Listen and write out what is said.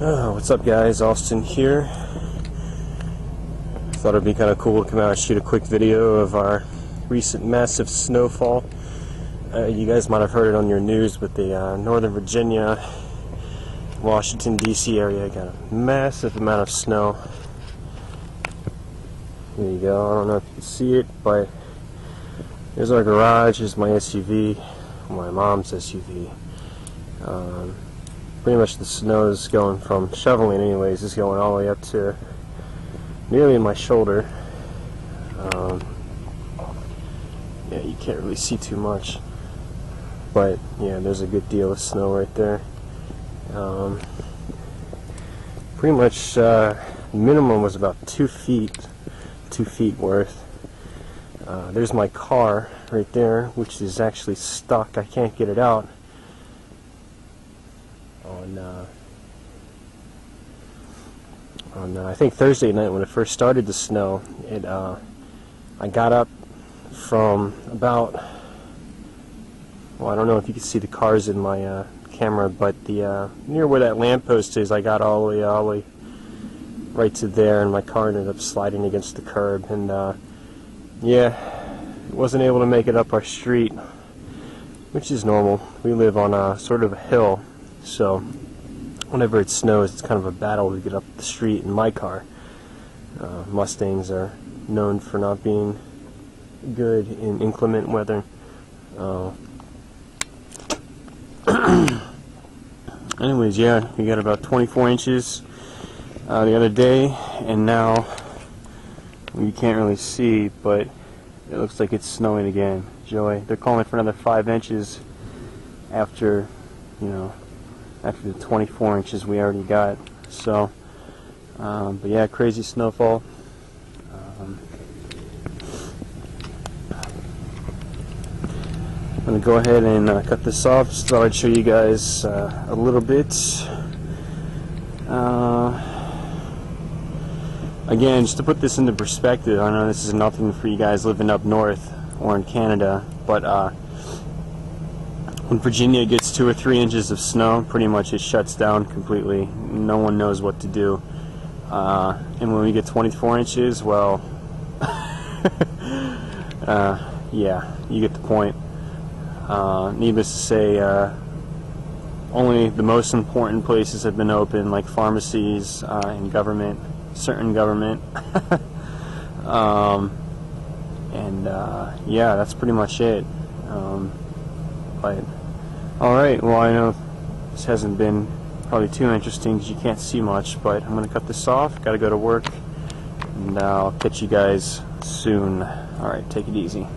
What's up, guys? Austin here. Thought it'd be kind of cool to come out and shoot a quick video of our recent massive snowfall. You guys might have heard it on your news, but the Northern Virginia, Washington D.C. area got a massive amount of snow. There you go. I don't know if you can see it, but here's our garage. Here's my SUV, my mom's SUV. Pretty much the snow is going from shoveling anyways, is going all the way up to nearly my shoulder. Yeah, you can't really see too much, but yeah, there's a good deal of snow right there. Pretty much minimum was about 2 feet worth. There's my car right there, which is actually stuck. I can't get it out. On I think Thursday night when it first started to snow, I got up from about, well, I don't know if you can see the cars in my camera, but the near where that lamppost is, I got all the way right to there, and my car ended up sliding against the curb, and yeah, wasn't able to make it up our street, which is normal. We live on a sort of a hill, so whenever it snows, it's kind of a battle to get up the street in my car. Mustangs are known for not being good in inclement weather. Anyways, yeah, we got about 24 inches the other day, and now you can't really see, but it looks like it's snowing again. Joey, they're calling for another 5 inches after, after the 24 inches we already got. So, but yeah, crazy snowfall. I'm going to go ahead and cut this off. Just thought I'd show you guys a little bit. Again, just to put this into perspective, I know this is nothing for you guys living up north or in Canada, but when Virginia gets 2 or 3 inches of snow, pretty much it shuts down completely. No one knows what to do. And when we get 24 inches, well, yeah, you get the point. Needless to say, only the most important places have been open, like pharmacies and government, certain government. Yeah, that's pretty much it. But alright, well, I know this hasn't been probably too interesting because you can't see much, but I'm going to cut this off. Got to go to work, and I'll catch you guys soon. Alright, take it easy.